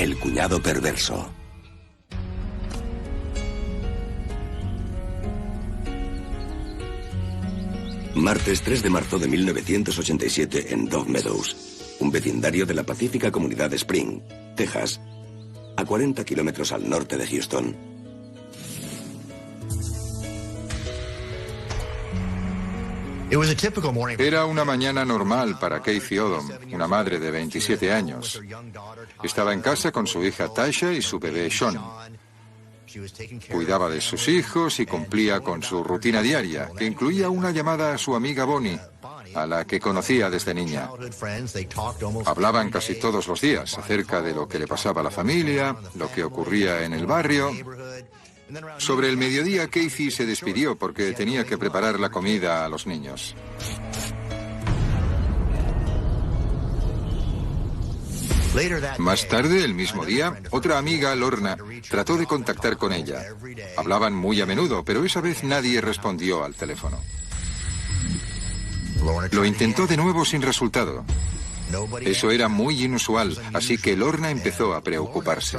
El cuñado perverso. Martes 3 de marzo de 1987 en Dove Meadows, un vecindario de la pacífica comunidad de Spring, Texas, a 40 kilómetros al norte de Houston. Era una mañana normal para Kathy Odom, una madre de 27 años. Estaba en casa con su hija Tasha y su bebé Sean. Cuidaba de sus hijos y cumplía con su rutina diaria, que incluía una llamada a su amiga Bonnie, a la que conocía desde niña. Hablaban casi todos los días acerca de lo que le pasaba a la familia, lo que ocurría en el barrio. Sobre el mediodía, Kathy se despidió porque tenía que preparar la comida a los niños. Más tarde, el mismo día, otra amiga, Lorna, trató de contactar con ella. Hablaban muy a menudo, pero esa vez nadie respondió al teléfono. Lo intentó de nuevo sin resultado. Eso era muy inusual, así que Lorna empezó a preocuparse.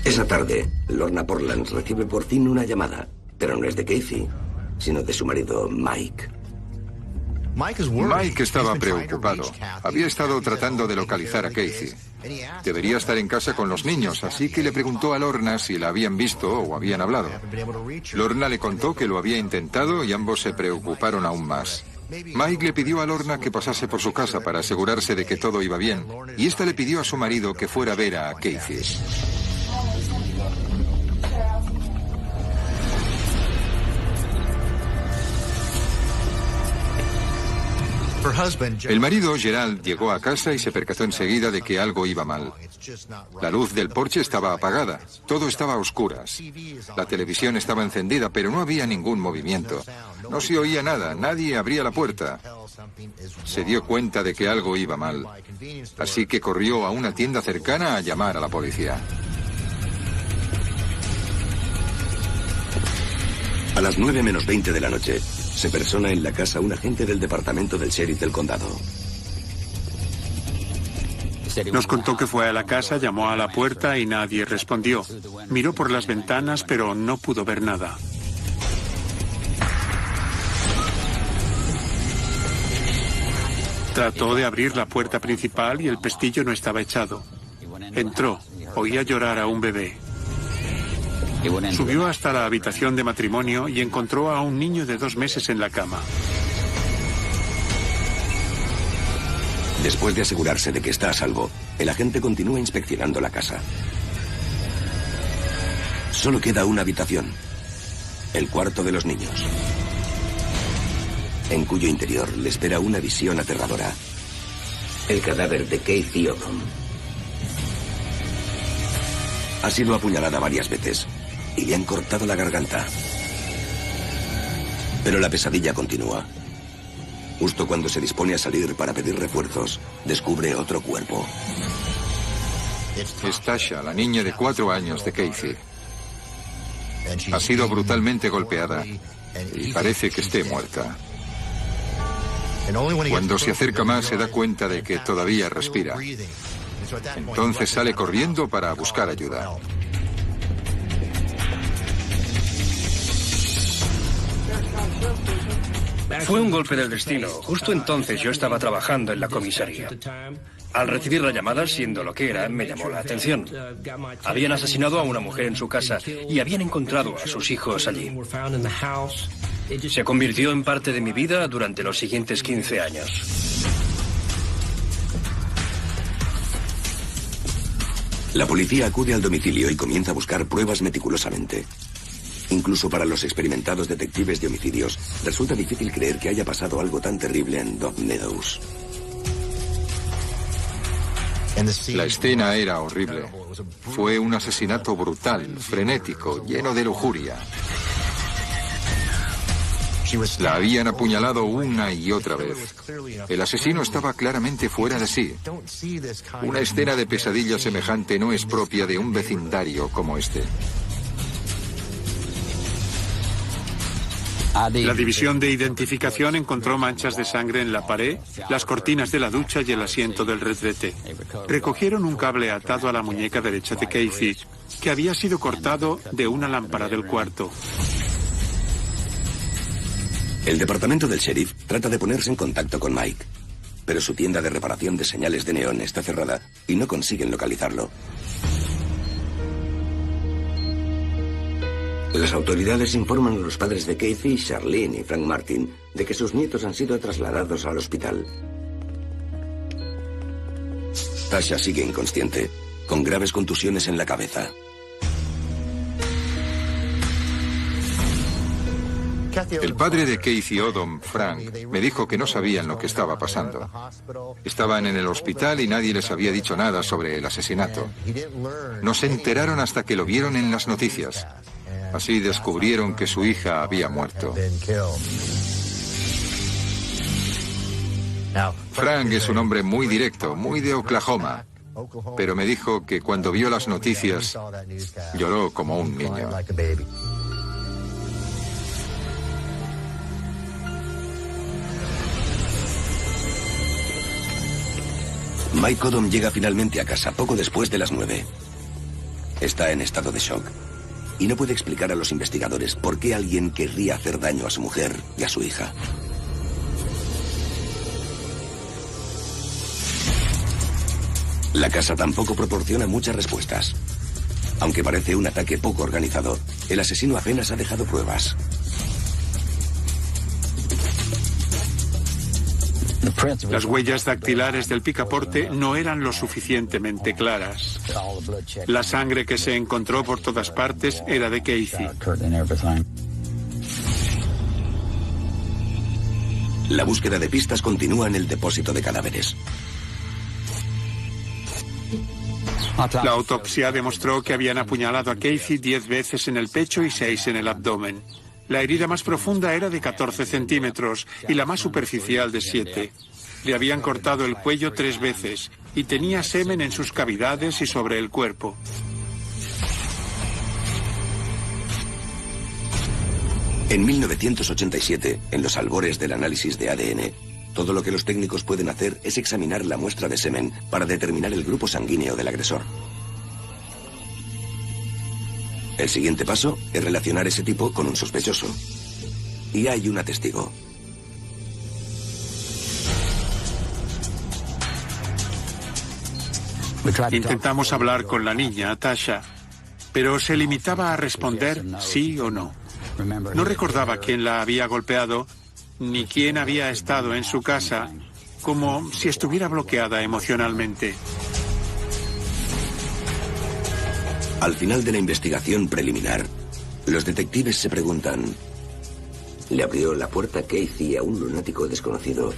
Esa tarde, Lorna Portland recibe por fin una llamada, pero no es de Kathy, sino de su marido, Mike. Mike estaba preocupado. Había estado tratando de localizar a Kathy. Debería estar en casa con los niños, así que le preguntó a Lorna si la habían visto o habían hablado. Lorna le contó que lo había intentado y ambos se preocuparon aún más. Mike le pidió a Lorna que pasase por su casa para asegurarse de que todo iba bien, y esta le pidió a su marido que fuera a ver a Kathy. El marido, Gerald, llegó a casa y se percató enseguida de que algo iba mal. La luz del porche estaba apagada, todo estaba a oscuras. La televisión estaba encendida, pero no había ningún movimiento. No se oía nada, nadie abría la puerta. Se dio cuenta de que algo iba mal, así que corrió a una tienda cercana a llamar a la policía. A las 9 menos 20 de la noche, se persona en la casa un agente del departamento del sheriff del condado. Nos contó que fue a la casa, llamó a la puerta y nadie respondió. Miró por las ventanas, pero no pudo ver nada. Trató de abrir la puerta principal y el pestillo no estaba echado. Entró, oía llorar a un bebé. Subió hasta la habitación de matrimonio y encontró a un niño de 2 meses en la cama. Después de asegurarse de que está a salvo, el agente continúa inspeccionando la casa. Solo queda una habitación, el cuarto de los niños, en cuyo interior le espera una visión aterradora: el cadáver de Kathy Odom. Ha sido apuñalada varias veces y le han cortado la garganta. Pero la pesadilla continúa. Justo cuando se dispone a salir para pedir refuerzos, descubre otro cuerpo. Es Tasha, la niña de 4 años de Kathy. Ha sido brutalmente golpeada y parece que esté muerta. Cuando se acerca más se da cuenta de que todavía respira. Entonces sale corriendo para buscar ayuda. Fue un golpe del destino. Justo entonces yo estaba trabajando en la comisaría. Al recibir la llamada, siendo lo que era, me llamó la atención. Habían asesinado a una mujer en su casa y habían encontrado a sus hijos allí. Se convirtió en parte de mi vida durante los siguientes 15 años. La policía acude al domicilio y comienza a buscar pruebas meticulosamente. Incluso para los experimentados detectives de homicidios, resulta difícil creer que haya pasado algo tan terrible en Dove Meadows. La escena era horrible. Fue un asesinato brutal, frenético, lleno de lujuria. La habían apuñalado una y otra vez. El asesino estaba claramente fuera de sí. Una escena de pesadilla semejante no es propia de un vecindario como este. La división de identificación encontró manchas de sangre en la pared, las cortinas de la ducha y el asiento del retrete. Recogieron un cable atado a la muñeca derecha de Casey, que había sido cortado de una lámpara del cuarto. El departamento del sheriff trata de ponerse en contacto con Mike, pero su tienda de reparación de señales de neón está cerrada y no consiguen localizarlo. Las autoridades informan a los padres de Casey, Charlene y Frank Martin de que sus nietos han sido trasladados al hospital. Tasha sigue inconsciente, con graves contusiones en la cabeza. El padre de Casey Odom, Frank, me dijo que no sabían lo que estaba pasando. Estaban en el hospital y nadie les había dicho nada sobre el asesinato. No se enteraron hasta que lo vieron en las noticias. Así descubrieron que su hija había muerto. Frank es un hombre muy directo, muy de Oklahoma, pero me dijo que cuando vio las noticias lloró como un niño. Mike Odom llega finalmente a casa poco después de las 9. Está en estado de shock y no puede explicar a los investigadores por qué alguien querría hacer daño a su mujer y a su hija. La casa tampoco proporciona muchas respuestas. Aunque parece un ataque poco organizado, el asesino apenas ha dejado pruebas. Las huellas dactilares del picaporte no eran lo suficientemente claras. La sangre que se encontró por todas partes era de Casey. La búsqueda de pistas continúa en el depósito de cadáveres. La autopsia demostró que habían apuñalado a Casey 10 veces en el pecho y 6 en el abdomen. La herida más profunda era de 14 centímetros y la más superficial de 7. Le habían cortado el cuello 3 veces y tenía semen en sus cavidades y sobre el cuerpo. En 1987, en los albores del análisis de ADN, todo lo que los técnicos pueden hacer es examinar la muestra de semen para determinar el grupo sanguíneo del agresor. El siguiente paso es relacionar ese tipo con un sospechoso. Y hay una testigo. Intentamos hablar con la niña, Tasha, pero se limitaba a responder sí o no. No recordaba quién la había golpeado, ni quién había estado en su casa, como si estuviera bloqueada emocionalmente. Al final de la investigación preliminar, los detectives se preguntan: ¿le abrió la puerta Casey a un lunático desconocido?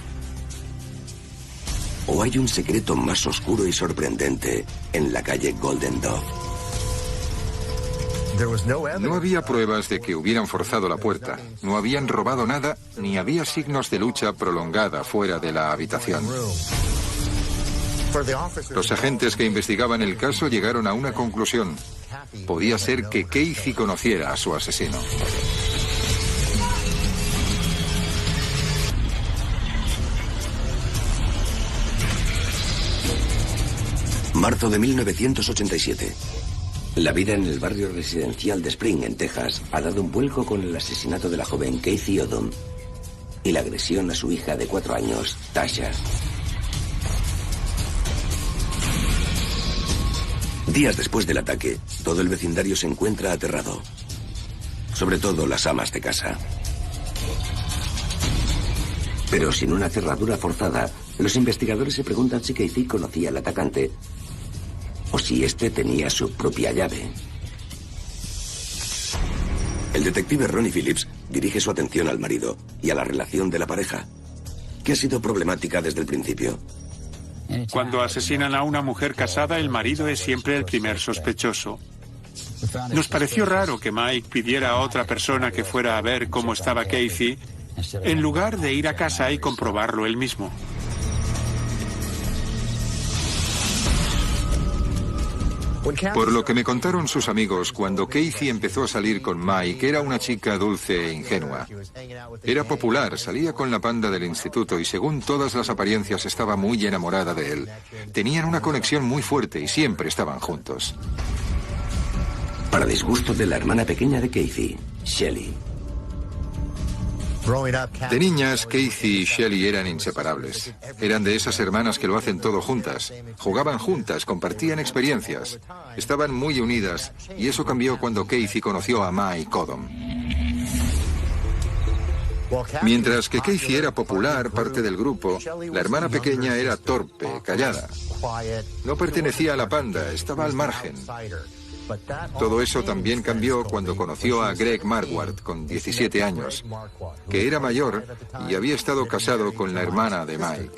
¿O hay un secreto más oscuro y sorprendente en la calle Golden Dove? No había pruebas de que hubieran forzado la puerta, no habían robado nada, ni había signos de lucha prolongada fuera de la habitación. Los agentes que investigaban el caso llegaron a una conclusión. Podía ser que Casey conociera a su asesino. Marzo de 1987. La vida en el barrio residencial de Spring, en Texas, ha dado un vuelco con el asesinato de la joven Casey Odom y la agresión a su hija de 4 años, Tasha. Días después del ataque, todo el vecindario se encuentra aterrado. Sobre todo las amas de casa. Pero sin una cerradura forzada, los investigadores se preguntan si Casey conocía al atacante o si éste tenía su propia llave. El detective Ronnie Phillips dirige su atención al marido y a la relación de la pareja, que ha sido problemática desde el principio. Cuando asesinan a una mujer casada, el marido es siempre el primer sospechoso. Nos pareció raro que Mike pidiera a otra persona que fuera a ver cómo estaba Casey, en lugar de ir a casa y comprobarlo él mismo. Por lo que me contaron sus amigos, cuando Casey empezó a salir con Mike, era una chica dulce e ingenua. Era popular, salía con la panda del instituto y según todas las apariencias estaba muy enamorada de él. Tenían una conexión muy fuerte y siempre estaban juntos. Para disgusto de la hermana pequeña de Casey, Shelly. De niñas, Casey y Shelly eran inseparables. Eran de esas hermanas que lo hacen todo juntas. Jugaban juntas, compartían experiencias. Estaban muy unidas y eso cambió cuando Casey conoció a Mike Codom. Mientras que Casey era popular, parte del grupo, la hermana pequeña era torpe, callada. No pertenecía a la panda, estaba al margen. Todo eso también cambió cuando conoció a Greg Marquardt, con 17 años, que era mayor y había estado casado con la hermana de Mike.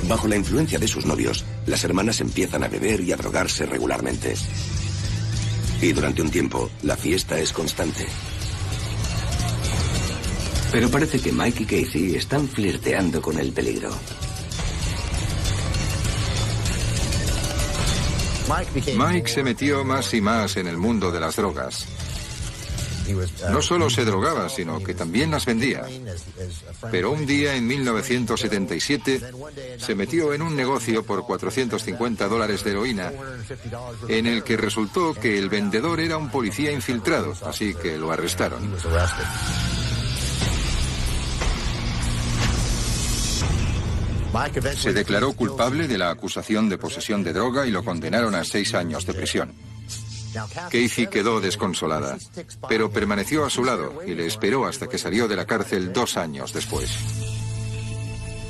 Bajo la influencia de sus novios, las hermanas empiezan a beber y a drogarse regularmente. Y durante un tiempo, la fiesta es constante. Pero parece que Mike y Casey están flirteando con el peligro. Mike se metió más y más en el mundo de las drogas. No solo se drogaba, sino que también las vendía. Pero un día en 1977 se metió en un negocio por $450 de heroína, en el que resultó que el vendedor era un policía infiltrado, así que lo arrestaron. Se declaró culpable de la acusación de posesión de droga y lo condenaron a 6 años de prisión. Casey quedó desconsolada, pero permaneció a su lado y le esperó hasta que salió de la cárcel 2 años después.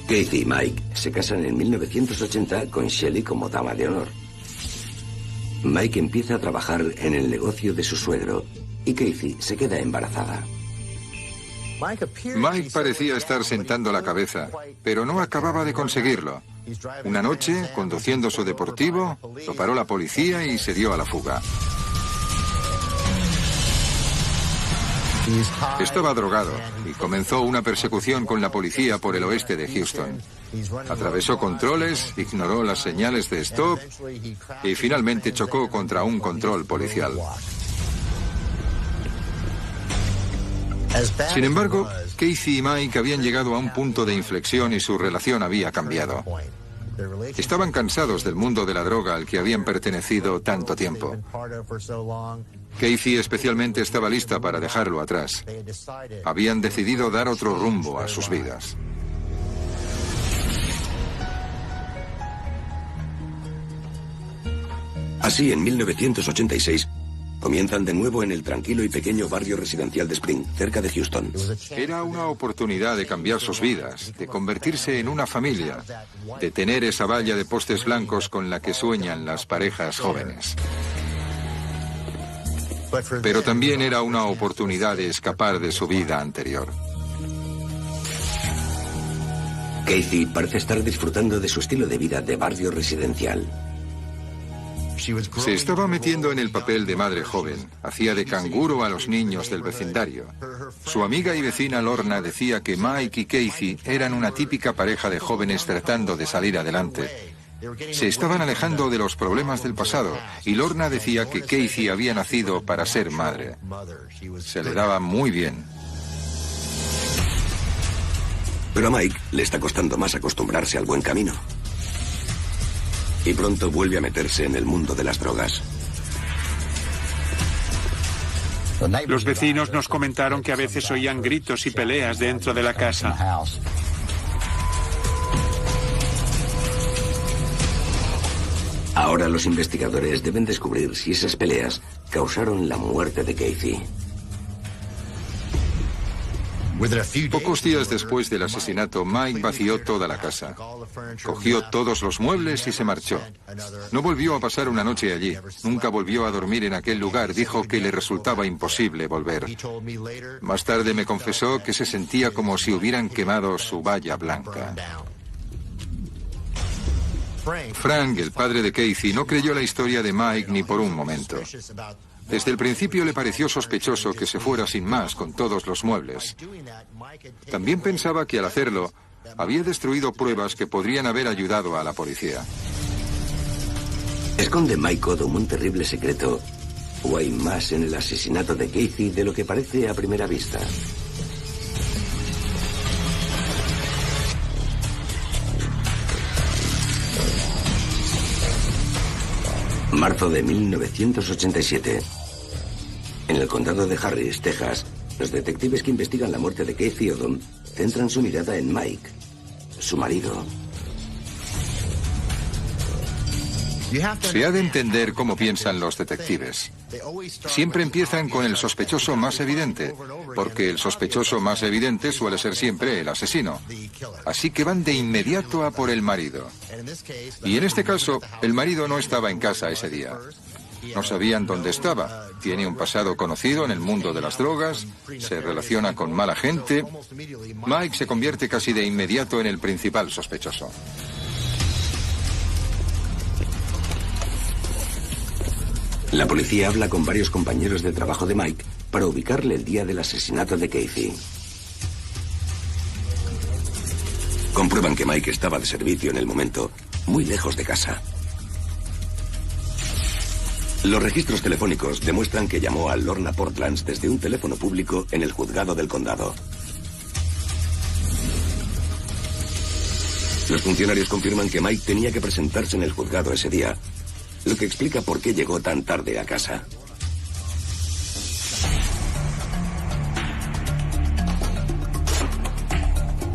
Casey y Mike se casan en 1980 con Shelly como dama de honor. Mike empieza a trabajar en el negocio de su suegro y Casey se queda embarazada. Mike parecía estar sentando la cabeza, pero no acababa de conseguirlo. Una noche, conduciendo su deportivo, lo paró la policía y se dio a la fuga. Estaba drogado y comenzó una persecución con la policía por el oeste de Houston. Atravesó controles, ignoró las señales de stop y finalmente chocó contra un control policial. Sin embargo, Casey y Mike habían llegado a un punto de inflexión y su relación había cambiado. Estaban cansados del mundo de la droga al que habían pertenecido tanto tiempo. Casey especialmente estaba lista para dejarlo atrás. Habían decidido dar otro rumbo a sus vidas. Así, en 1986, comienzan de nuevo en el tranquilo y pequeño barrio residencial de Spring, cerca de Houston. Era una oportunidad de cambiar sus vidas, de convertirse en una familia, de tener esa valla de postes blancos con la que sueñan las parejas jóvenes. Pero también era una oportunidad de escapar de su vida anterior. Casey parece estar disfrutando de su estilo de vida de barrio residencial. Se estaba metiendo en el papel de madre joven, hacía de canguro a los niños del vecindario. Su amiga y vecina Lorna decía que Mike y Casey eran una típica pareja de jóvenes tratando de salir adelante. Se estaban alejando de los problemas del pasado y Lorna decía que Casey había nacido para ser madre. Se le daba muy bien. Pero a Mike le está costando más acostumbrarse al buen camino. Y pronto vuelve a meterse en el mundo de las drogas. Los vecinos nos comentaron que a veces oían gritos y peleas dentro de la casa. Ahora los investigadores deben descubrir si esas peleas causaron la muerte de Casey. Pocos días después del asesinato, Mike vació toda la casa. Cogió todos los muebles y se marchó. No volvió a pasar una noche allí. Nunca volvió a dormir en aquel lugar. Dijo que le resultaba imposible volver. Más tarde me confesó que se sentía como si hubieran quemado su valla blanca. Frank, el padre de Casey, no creyó la historia de Mike ni por un momento. Desde el principio le pareció sospechoso que se fuera sin más con todos los muebles. También pensaba que al hacerlo había destruido pruebas que podrían haber ayudado a la policía. ¿Esconde Mike Odom un terrible secreto? ¿O hay más en el asesinato de Casey de lo que parece a primera vista? Marzo de 1987. En el condado de Harris, Texas, los detectives que investigan la muerte de Casey Odom centran su mirada en Mike, su marido. Se ha de entender cómo piensan los detectives. Siempre empiezan con el sospechoso más evidente, porque el sospechoso más evidente suele ser siempre el asesino. Así que van de inmediato a por el marido. Y en este caso, el marido no estaba en casa ese día. No sabían dónde estaba. Tiene un pasado conocido en el mundo de las drogas, se relaciona con mala gente. Mike se convierte casi de inmediato en el principal sospechoso. La policía habla con varios compañeros de trabajo de Mike para ubicarle el día del asesinato de Casey. Comprueban que Mike estaba de servicio en el momento, muy lejos de casa. Los registros telefónicos demuestran que llamó a Lorna Portlands desde un teléfono público en el juzgado del condado. Los funcionarios confirman que Mike tenía que presentarse en el juzgado ese día, lo que explica por qué llegó tan tarde a casa.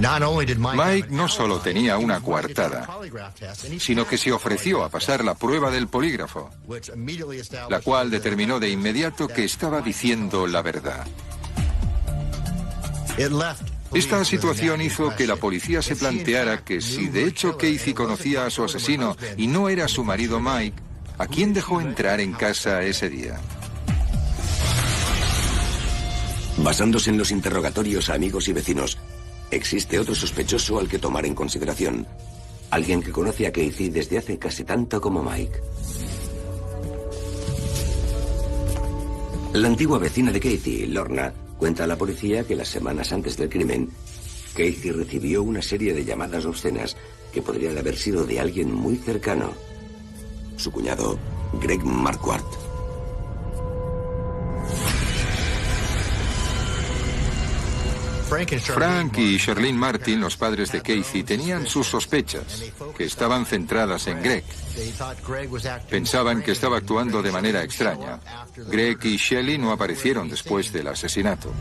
Mike no solo tenía una coartada, sino que se ofreció a pasar la prueba del polígrafo, la cual determinó de inmediato que estaba diciendo la verdad. Esta situación hizo que la policía se planteara que si de hecho Casey conocía a su asesino y no era su marido Mike, ¿a quién dejó entrar en casa ese día? Basándose en los interrogatorios a amigos y vecinos, existe otro sospechoso al que tomar en consideración. Alguien que conoce a Casey desde hace casi tanto como Mike. La antigua vecina de Casey, Lorna, cuenta a la policía que las semanas antes del crimen, Casey recibió una serie de llamadas obscenas que podrían haber sido de alguien muy cercano. Su cuñado, Greg Marquardt. Frank y Charlene Martin, los padres de Casey, tenían sus sospechas, que estaban centradas en Greg. Pensaban que estaba actuando de manera extraña. Greg y Shelley no aparecieron después del asesinato.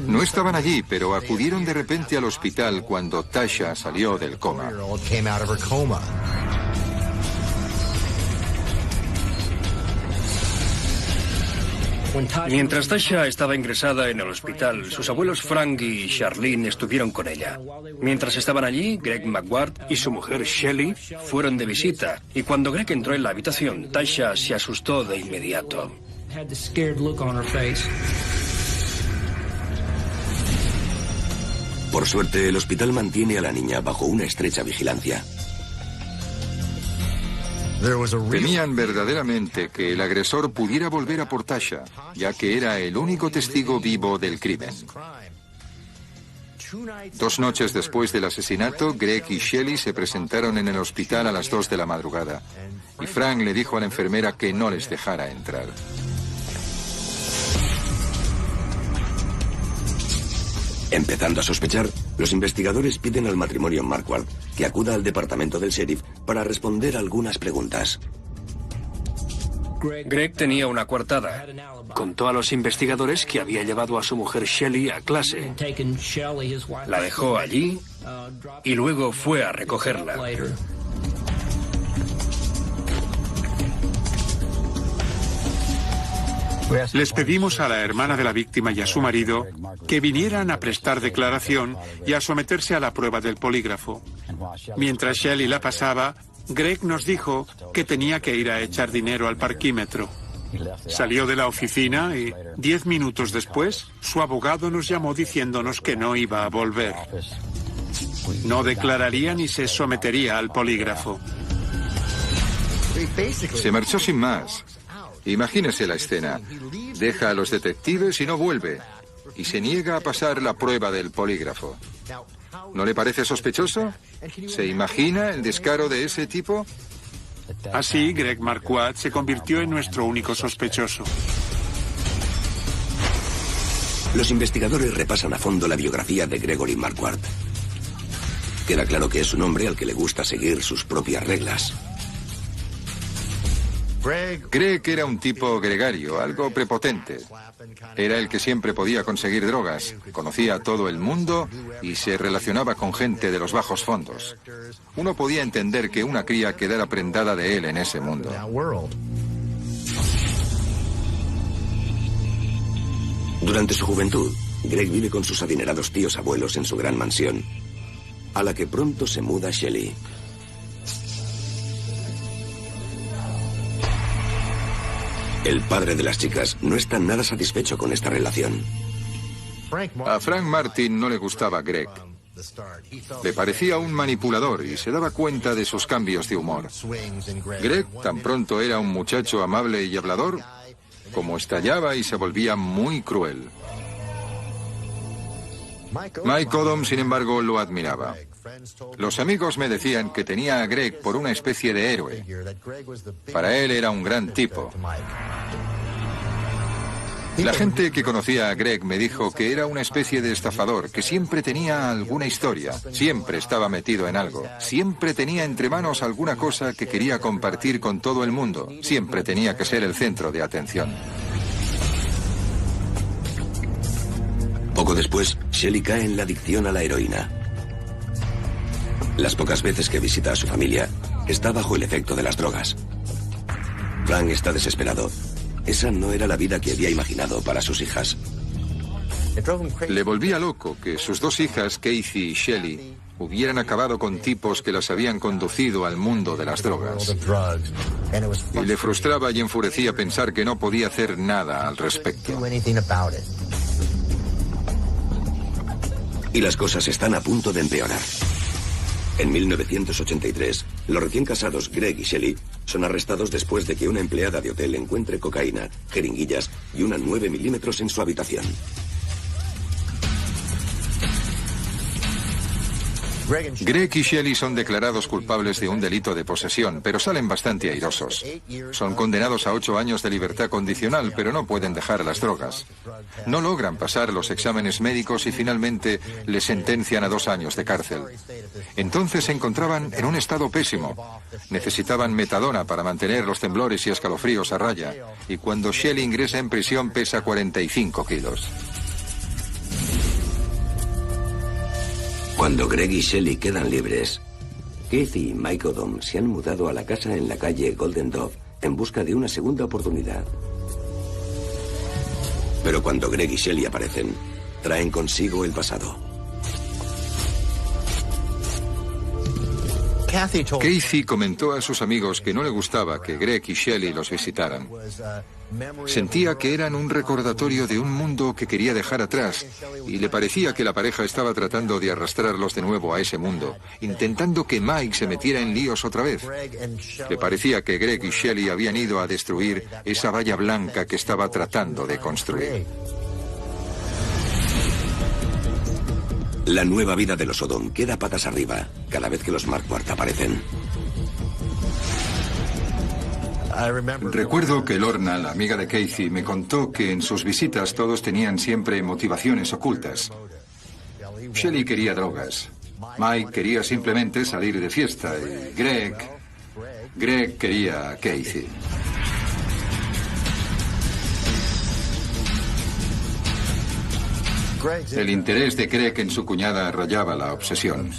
No estaban allí, pero acudieron de repente al hospital cuando Tasha salió del coma. Mientras Tasha estaba ingresada en el hospital, sus abuelos Frank y Charlene estuvieron con ella. Mientras estaban allí, Greg Marquardt y su mujer Shelley fueron de visita, y cuando Greg entró en la habitación, Tasha se asustó de inmediato. Por suerte, el hospital mantiene a la niña bajo una estrecha vigilancia. Temían verdaderamente que el agresor pudiera volver a por Tasha, ya que era el único testigo vivo del crimen. 2 noches después del asesinato, Greg y Shelley se presentaron en el hospital a las 2 de la madrugada, y Frank le dijo a la enfermera que no les dejara entrar. Empezando a sospechar, los investigadores piden al matrimonio Marquardt que acuda al departamento del sheriff para responder algunas preguntas. Greg tenía una coartada. Contó a los investigadores que había llevado a su mujer Shelley a clase. La dejó allí y luego fue a recogerla. Les pedimos a la hermana de la víctima y a su marido que vinieran a prestar declaración y a someterse a la prueba del polígrafo. Mientras Shelley la pasaba, Greg nos dijo que tenía que ir a echar dinero al parquímetro. Salió de la oficina y 10 minutos después, su abogado nos llamó diciéndonos que no iba a volver. No declararía ni se sometería al polígrafo. Se marchó sin más. Imagínese la escena. Deja a los detectives y no vuelve. Y se niega a pasar la prueba del polígrafo. ¿No le parece sospechoso? ¿Se imagina el descaro de ese tipo? Así, Greg Marquardt se convirtió en nuestro único sospechoso. Los investigadores repasan a fondo la biografía de Gregory Marquardt. Queda claro que es un hombre al que le gusta seguir sus propias reglas. Greg era un tipo gregario, algo prepotente. Era el que siempre podía conseguir drogas, conocía a todo el mundo y se relacionaba con gente de los bajos fondos. Uno podía entender que una cría quedara prendada de él en ese mundo. Durante su juventud, Greg vive con sus adinerados tíos abuelos en su gran mansión, a la que pronto se muda Shelley. El padre de las chicas no está nada satisfecho con esta relación. A Frank Martin no le gustaba Greg. Le parecía un manipulador y se daba cuenta de sus cambios de humor. Greg tan pronto era un muchacho amable y hablador, como estallaba y se volvía muy cruel. Mike Odom, sin embargo, lo admiraba. Los amigos me decían que tenía a Greg por una especie de héroe. Para él era un gran tipo. La gente que conocía a Greg me dijo que era una especie de estafador, que siempre tenía alguna historia, siempre estaba metido en algo, siempre tenía entre manos alguna cosa que quería compartir con todo el mundo, siempre tenía que ser el centro de atención. Poco después, Shelley cae en la adicción a la heroína. Las pocas veces que visita a su familia, está bajo el efecto de las drogas. Frank está desesperado. Esa no era la vida que había imaginado para sus hijas. Le volvía loco que sus dos hijas, Kathy y Shelley, hubieran acabado con tipos que las habían conducido al mundo de las drogas. Y le frustraba y enfurecía pensar que no podía hacer nada al respecto. Y las cosas están a punto de empeorar. En 1983, los recién casados Greg y Shelley son arrestados después de que una empleada de hotel encuentre cocaína, jeringuillas y una 9 milímetros en su habitación. Greg y Shelley son declarados culpables de un delito de posesión, pero salen bastante airosos. Son condenados a 8 años de libertad condicional, pero no pueden dejar las drogas. No logran pasar los exámenes médicos y finalmente les sentencian a 2 años de cárcel. Entonces se encontraban en un estado pésimo. Necesitaban metadona para mantener los temblores y escalofríos a raya. Y cuando Shelley ingresa en prisión pesa 45 kilos. Cuando Greg y Shelley quedan libres, Kathy y Mike Odom se han mudado a la casa en la calle Golden Dove en busca de una segunda oportunidad. Pero cuando Greg y Shelley aparecen, traen consigo el pasado. Kathy comentó a sus amigos que no le gustaba que Greg y Shelley los visitaran. Sentía que eran un recordatorio de un mundo que quería dejar atrás y le parecía que la pareja estaba tratando de arrastrarlos de nuevo a ese mundo, intentando que Mike se metiera en líos otra vez. Le parecía que Greg y Shelley habían ido a destruir esa valla blanca que estaba tratando de construir. La nueva vida de los Odom queda patas arriba cada vez que los Marquardt aparecen. Recuerdo que Lorna, la amiga de Kathy, me contó que en sus visitas todos tenían siempre motivaciones ocultas. Shelley quería drogas. Mike quería simplemente salir de fiesta y Greg quería a Kathy. El interés de Greg en su cuñada rayaba la obsesión.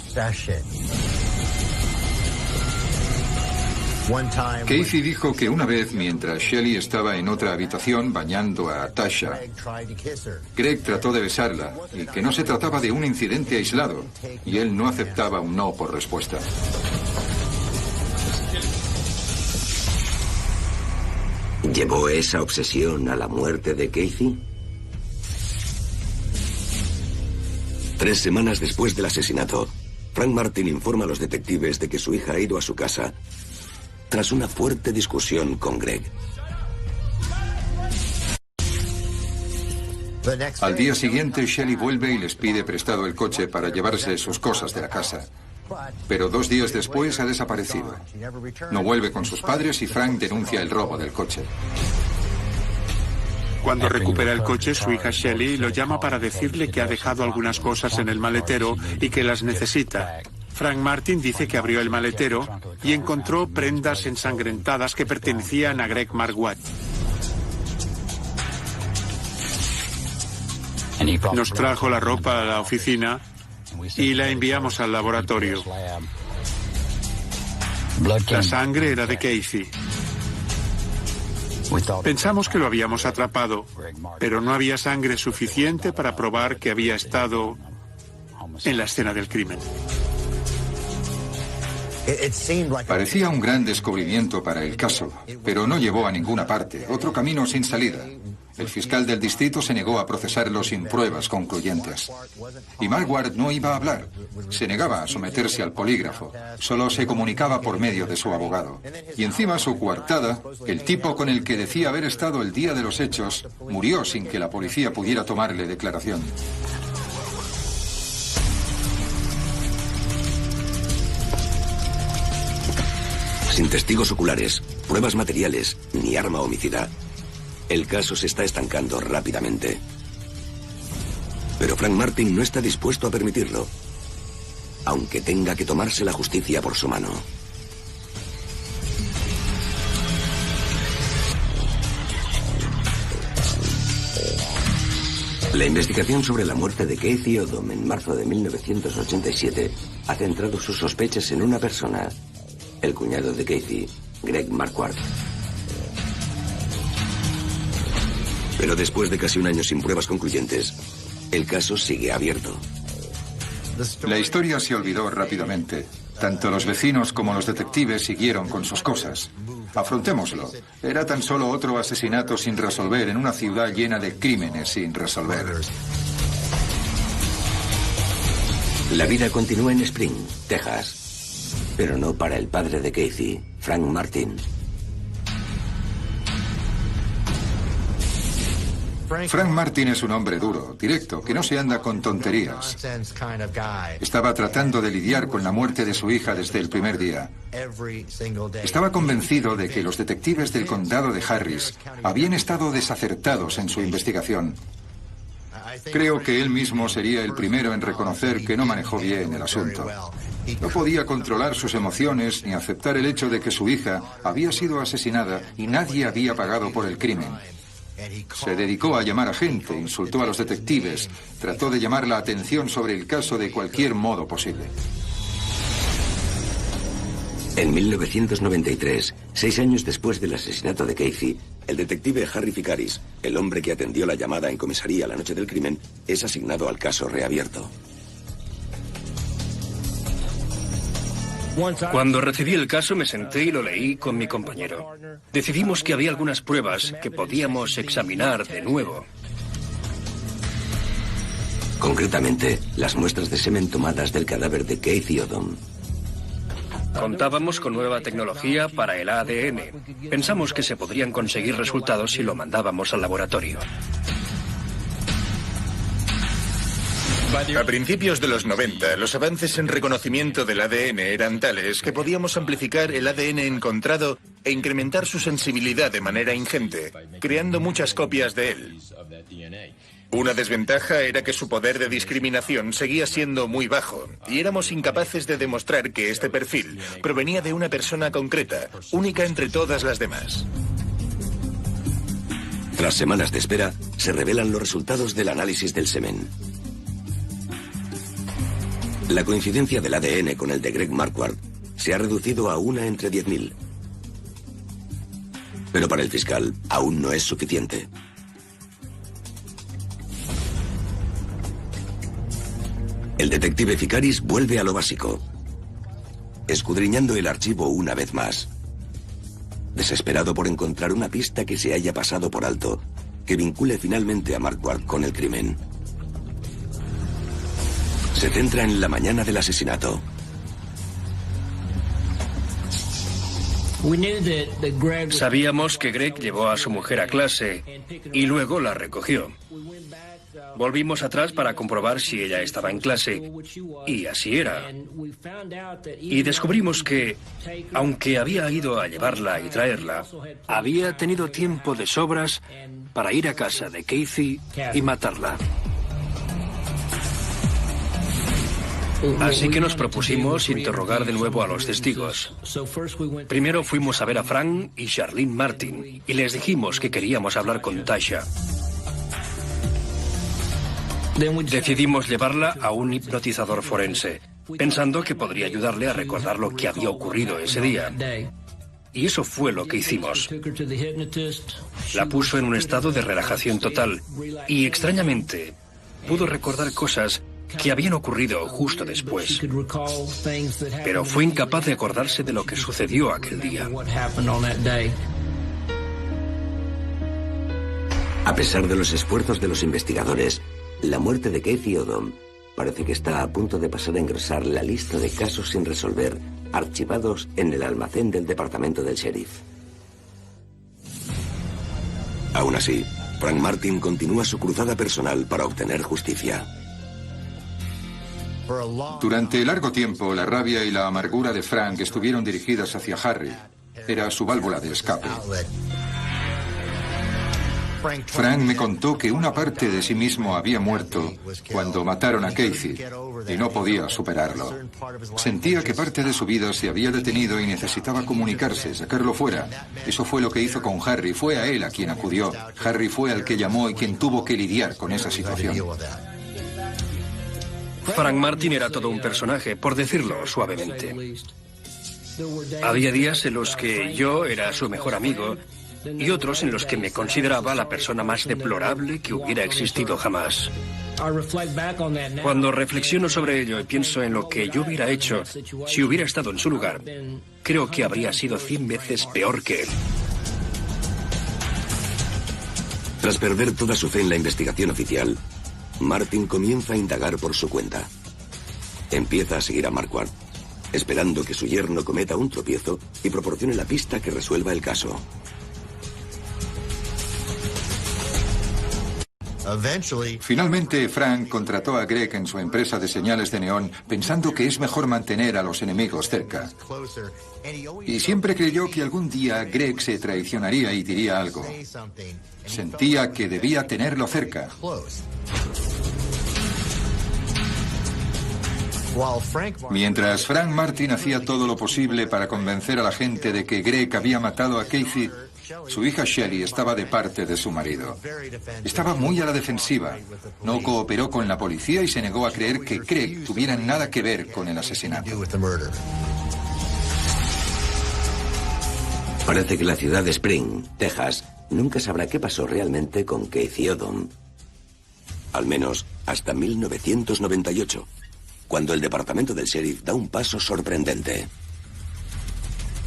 Kathy dijo que una vez, mientras Shelley estaba en otra habitación bañando a Tasha, Greg trató de besarla y que no se trataba de un incidente aislado y él no aceptaba un no por respuesta. ¿Llevó esa obsesión a la muerte de Kathy? 3 semanas después del asesinato, Frank Martin informa a los detectives de que su hija ha ido a su casa tras una fuerte discusión con Greg. Al día siguiente, Shelley vuelve y les pide prestado el coche para llevarse sus cosas de la casa. Pero 2 días después ha desaparecido. No vuelve con sus padres y Frank denuncia el robo del coche. Cuando recupera el coche, su hija Shelley lo llama para decirle que ha dejado algunas cosas en el maletero y que las necesita. Frank Martin dice que abrió el maletero y encontró prendas ensangrentadas que pertenecían a Greg Marquardt. Nos trajo la ropa a la oficina y la enviamos al laboratorio. La sangre era de Casey. Pensamos que lo habíamos atrapado, pero no había sangre suficiente para probar que había estado en la escena del crimen. Parecía un gran descubrimiento para el caso, pero no llevó a ninguna parte. Otro camino sin salida. El fiscal del distrito se negó a procesarlo sin pruebas concluyentes. Y Marquardt no iba a hablar. Se negaba a someterse al polígrafo. Solo se comunicaba por medio de su abogado. Y encima su coartada, el tipo con el que decía haber estado el día de los hechos, murió sin que la policía pudiera tomarle declaración. Sin testigos oculares, pruebas materiales ni arma homicida, el caso se está estancando rápidamente. Pero Frank Martin no está dispuesto a permitirlo, aunque tenga que tomarse la justicia por su mano. La investigación sobre la muerte de Casey Odom en marzo de 1987 ha centrado sus sospechas en una persona, el cuñado de Casey, Greg Marquardt. Pero después de casi un año sin pruebas concluyentes, el caso sigue abierto. La historia se olvidó rápidamente. Tanto los vecinos como los detectives siguieron con sus cosas. Afrontémoslo. Era tan solo otro asesinato sin resolver en una ciudad llena de crímenes sin resolver. La vida continúa en Spring, Texas, pero no para el padre de Casey, Frank Martin. Frank Martin es un hombre duro, directo, que no se anda con tonterías. Estaba tratando de lidiar con la muerte de su hija desde el primer día. Estaba convencido de que los detectives del condado de Harris habían estado desacertados en su investigación. Creo que él mismo sería el primero en reconocer que no manejó bien el asunto. No podía controlar sus emociones ni aceptar el hecho de que su hija había sido asesinada y nadie había pagado por el crimen. Se dedicó a llamar a gente, insultó a los detectives, trató de llamar la atención sobre el caso de cualquier modo posible. En 1993, 6 años después del asesinato de Casey, el detective Harry Ficaris, el hombre que atendió la llamada en comisaría la noche del crimen, es asignado al caso reabierto. Cuando recibí el caso me senté y lo leí con mi compañero. Decidimos que había algunas pruebas que podíamos examinar de nuevo. Concretamente, las muestras de semen tomadas del cadáver de Casey Odom. Contábamos con nueva tecnología para el ADN. Pensamos que se podrían conseguir resultados si lo mandábamos al laboratorio. A principios de los 90, los avances en reconocimiento del ADN eran tales que podíamos amplificar el ADN encontrado e incrementar su sensibilidad de manera ingente, creando muchas copias de él. Una desventaja era que su poder de discriminación seguía siendo muy bajo, y éramos incapaces de demostrar que este perfil provenía de una persona concreta, única entre todas las demás. Tras semanas de espera, se revelan los resultados del análisis del semen. La coincidencia del ADN con el de Greg Marquardt se ha reducido a 1 entre 10.000. Pero para el fiscal aún no es suficiente. El detective Ficaris vuelve a lo básico, escudriñando el archivo una vez más. Desesperado por encontrar una pista que se haya pasado por alto, que vincule finalmente a Marquardt con el crimen. Se centra en la mañana del asesinato. Sabíamos que Greg llevó a su mujer a clase y luego la recogió. Volvimos atrás para comprobar si ella estaba en clase, y así era. Y descubrimos que, aunque había ido a llevarla y traerla, había tenido tiempo de sobras para ir a casa de Casey y matarla. Así que nos propusimos interrogar de nuevo a los testigos. Primero fuimos a ver a Frank y Charlene Martin y les dijimos que queríamos hablar con Tasha. Decidimos llevarla a un hipnotizador forense, pensando que podría ayudarle a recordar lo que había ocurrido ese día. Y eso fue lo que hicimos. La puso en un estado de relajación total y, extrañamente, pudo recordar cosas que habían ocurrido justo después. Pero fue incapaz de acordarse de lo que sucedió aquel día. A pesar de los esfuerzos de los investigadores, la muerte de Casey Odom parece que está a punto de pasar a engrosar la lista de casos sin resolver, archivados en el almacén del departamento del sheriff. Aún así, Frank Martin continúa su cruzada personal para obtener justicia. Durante largo tiempo, la rabia y la amargura de Frank estuvieron dirigidas hacia Harry. Era su válvula de escape. Frank me contó que una parte de sí mismo había muerto cuando mataron a Casey y no podía superarlo. Sentía que parte de su vida se había detenido y necesitaba comunicarse, sacarlo fuera. Eso fue lo que hizo con Harry. Fue a él a quien acudió. Harry fue al que llamó y quien tuvo que lidiar con esa situación. Frank Martin era todo un personaje, por decirlo suavemente. Había días en los que yo era su mejor amigo y otros en los que me consideraba la persona más deplorable que hubiera existido jamás. Cuando reflexiono sobre ello y pienso en lo que yo hubiera hecho si hubiera estado en su lugar, creo que habría sido 100 veces peor que él. Tras perder toda su fe en la investigación oficial, Martin comienza a indagar por su cuenta. Empieza a seguir a Marquardt, esperando que su yerno cometa un tropiezo y proporcione la pista que resuelva el caso. Finalmente, Frank contrató a Greg en su empresa de señales de neón pensando que es mejor mantener a los enemigos cerca. Y siempre creyó que algún día Greg se traicionaría y diría algo. Sentía que debía tenerlo cerca. Mientras Frank Martin hacía todo lo posible para convencer a la gente de que Greg había matado a Casey, su hija Shelley estaba de parte de su marido. Estaba muy a la defensiva. No cooperó con la policía y se negó a creer que Greg tuviera nada que ver con el asesinato. Parece que la ciudad de Spring, Texas, nunca sabrá qué pasó realmente con Casey Odom. Al menos hasta 1998, cuando el departamento del sheriff da un paso sorprendente.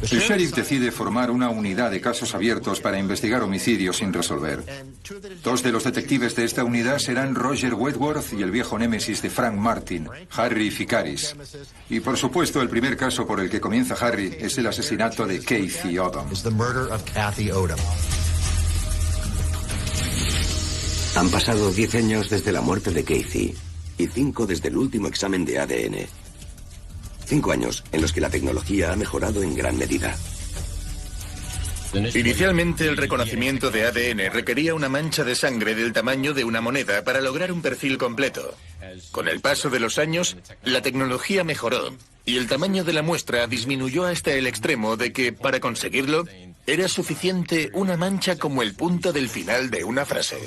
El sheriff decide formar una unidad de casos abiertos para investigar homicidios sin resolver. Dos de los detectives de esta unidad serán Roger Wentworth y el viejo némesis de Frank Martin, Harry Ficaris. Y por supuesto, el primer caso por el que comienza Harry es el asesinato de Casey Odom. Han pasado 10 años desde la muerte de Casey y 5 desde el último examen de ADN. 5 años en los que la tecnología ha mejorado en gran medida. Inicialmente, el reconocimiento de ADN requería una mancha de sangre del tamaño de una moneda para lograr un perfil completo. Con el paso de los años, la tecnología mejoró y el tamaño de la muestra disminuyó hasta el extremo de que, para conseguirlo, era suficiente una mancha como el punto del final de una frase.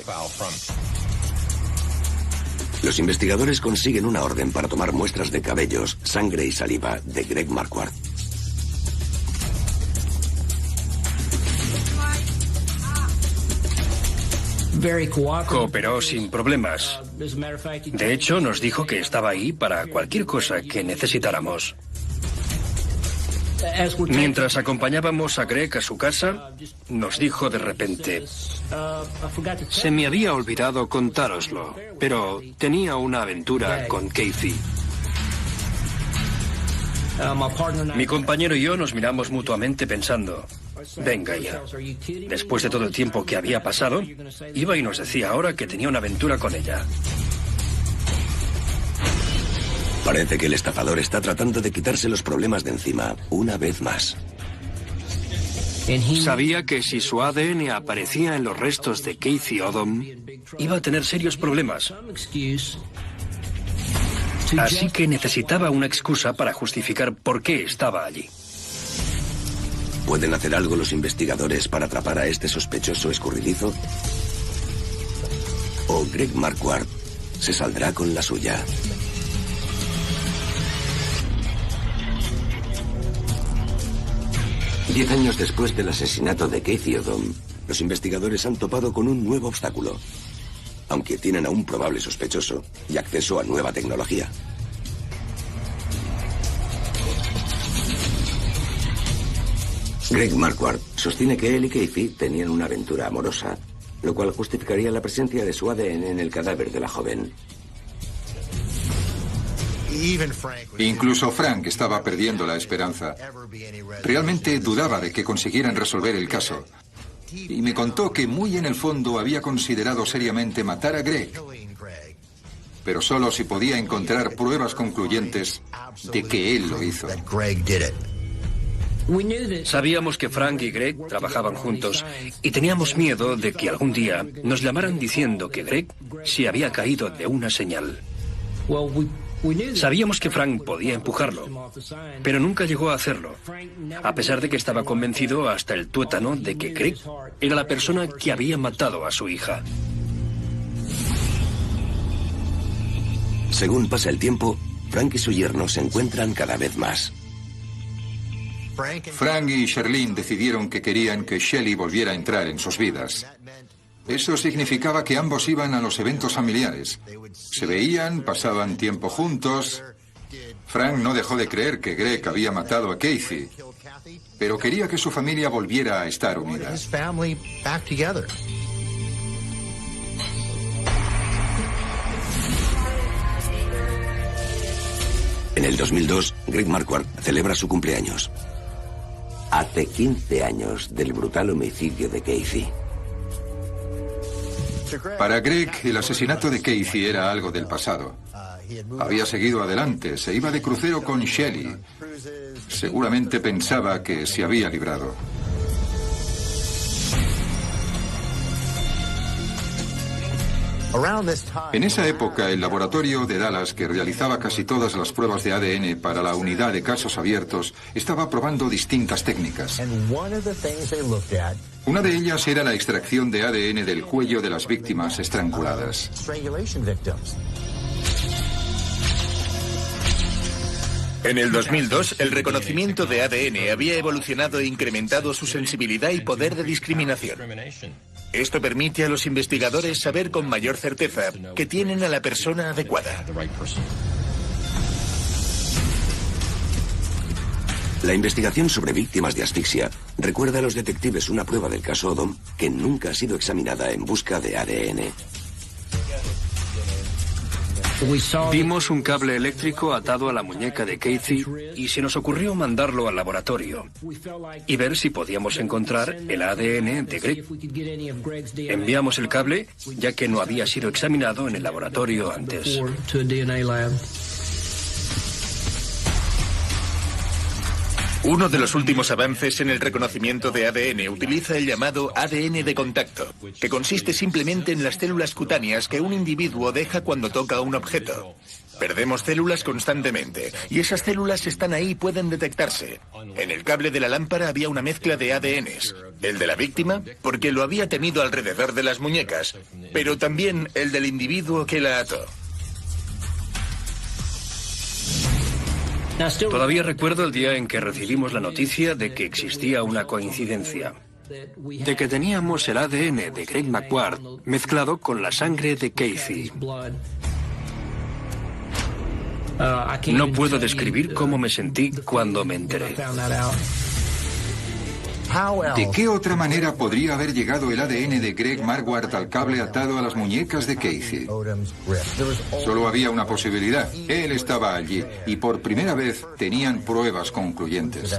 Los investigadores consiguen una orden para tomar muestras de cabellos, sangre y saliva de Greg Marquardt. Cooperó sin problemas. De hecho, nos dijo que estaba ahí para cualquier cosa que necesitáramos. Mientras acompañábamos a Greg a su casa, nos dijo de repente: se me había olvidado contároslo, pero tenía una aventura con Casey. Mi compañero y yo nos miramos mutuamente pensando, venga ya. Después de todo el tiempo que había pasado, iba y nos decía ahora que tenía una aventura con ella. Parece que el estafador está tratando de quitarse los problemas de encima una vez más. Sabía que si su ADN aparecía en los restos de Casey Odom, iba a tener serios problemas. Así que necesitaba una excusa para justificar por qué estaba allí. ¿Pueden hacer algo los investigadores para atrapar a este sospechoso escurridizo? ¿O Greg Marquardt se saldrá con la suya? Diez años después del asesinato de Casey Odom, los investigadores han topado con un nuevo obstáculo, aunque tienen a un probable sospechoso y acceso a nueva tecnología. Greg Marquardt sostiene que él y Casey tenían una aventura amorosa, lo cual justificaría la presencia de su ADN en el cadáver de la joven. Incluso Frank estaba perdiendo la esperanza. Realmente dudaba de que consiguieran resolver el caso. Y me contó que muy en el fondo había considerado seriamente matar a Greg, pero solo si podía encontrar pruebas concluyentes de que él lo hizo. Sabíamos que Frank y Greg trabajaban juntos y teníamos miedo de que algún día nos llamaran diciendo que Greg se había caído de una señal. Sabíamos que Frank podía empujarlo, pero nunca llegó a hacerlo, a pesar de que estaba convencido hasta el tuétano de que Greg era la persona que había matado a su hija. Según pasa el tiempo, Frank y su yerno se encuentran cada vez más. Frank y Sherlyn decidieron que querían que Shelley volviera a entrar en sus vidas. Eso significaba que ambos iban a los eventos familiares. Se veían, pasaban tiempo juntos. Frank no dejó de creer que Greg había matado a Casey, pero quería que su familia volviera a estar unida. En el 2002, Greg Marquardt celebra su cumpleaños. Hace 15 años del brutal homicidio de Casey. Para Greg, el asesinato de Casey era algo del pasado. Había seguido adelante, se iba de crucero con Shelley. Seguramente pensaba que se había librado. En esa época, el laboratorio de Dallas, que realizaba casi todas las pruebas de ADN para la unidad de casos abiertos, estaba probando distintas técnicas. Una de ellas era la extracción de ADN del cuello de las víctimas estranguladas. En el 2002, el reconocimiento de ADN había evolucionado e incrementado su sensibilidad y poder de discriminación. Esto permite a los investigadores saber con mayor certeza que tienen a la persona adecuada. La investigación sobre víctimas de asfixia recuerda a los detectives una prueba del caso Odom que nunca ha sido examinada en busca de ADN. Vimos un cable eléctrico atado a la muñeca de Casey y se nos ocurrió mandarlo al laboratorio y ver si podíamos encontrar el ADN de Greg. Enviamos el cable, ya que no había sido examinado en el laboratorio antes. Uno de los últimos avances en el reconocimiento de ADN utiliza el llamado ADN de contacto, que consiste simplemente en las células cutáneas que un individuo deja cuando toca un objeto. Perdemos células constantemente, y esas células están ahí y pueden detectarse. En el cable de la lámpara había una mezcla de ADNs. El de la víctima, porque lo había tenido alrededor de las muñecas, pero también el del individuo que la ató. Todavía recuerdo el día en que recibimos la noticia de que existía una coincidencia, de que teníamos el ADN de Greg Marquardt mezclado con la sangre de Casey. No puedo describir cómo me sentí cuando me enteré. ¿De qué otra manera podría haber llegado el ADN de Greg Marquardt al cable atado a las muñecas de Casey? Solo había una posibilidad. Él estaba allí y por primera vez tenían pruebas concluyentes.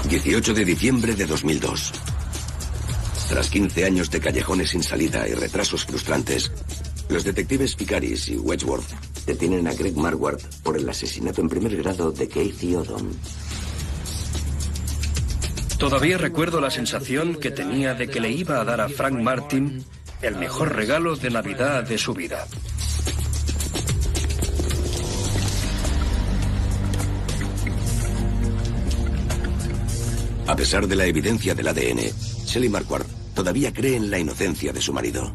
...18 de diciembre de 2002. Tras 15 años de callejones sin salida y retrasos frustrantes, los detectives Picaris y Wedgeworth detienen a Greg Marquardt por el asesinato en primer grado de Casey Odom. Todavía recuerdo la sensación que tenía de que le iba a dar a Frank Martin el mejor regalo de Navidad de su vida. A pesar de la evidencia del ADN, Shelley Marquardt todavía cree en la inocencia de su marido.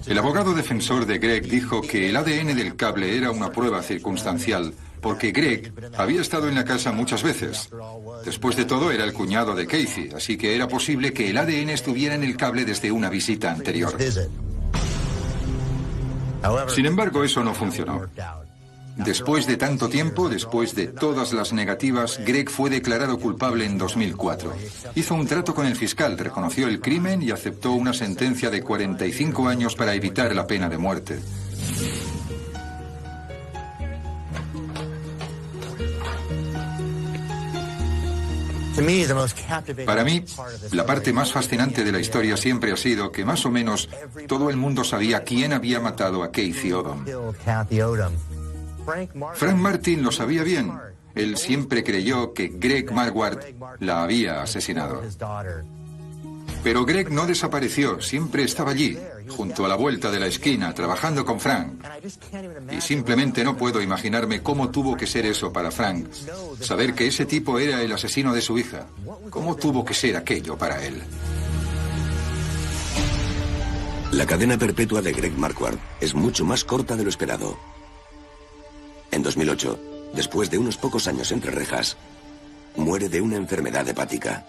El abogado defensor de Greg dijo que el ADN del cable era una prueba circunstancial, porque Greg había estado en la casa muchas veces. Después de todo, era el cuñado de Casey, así que era posible que el ADN estuviera en el cable desde una visita anterior. Sin embargo, eso no funcionó. Después de tanto tiempo, después de todas las negativas, Greg fue declarado culpable en 2004. Hizo un trato con el fiscal, reconoció el crimen y aceptó una sentencia de 45 años para evitar la pena de muerte. Para mí, la parte más fascinante de la historia siempre ha sido que más o menos todo el mundo sabía quién había matado a Casey Odom. Frank Martin lo sabía bien. Él siempre creyó que Greg Marquardt la había asesinado. Pero Greg no desapareció, siempre estaba allí, junto a la vuelta de la esquina, trabajando con Frank. Y simplemente no puedo imaginarme cómo tuvo que ser eso para Frank, saber que ese tipo era el asesino de su hija. ¿Cómo tuvo que ser aquello para él? La cadena perpetua de Greg Marquardt es mucho más corta de lo esperado. En 2008, después de unos pocos años entre rejas, muere de una enfermedad hepática.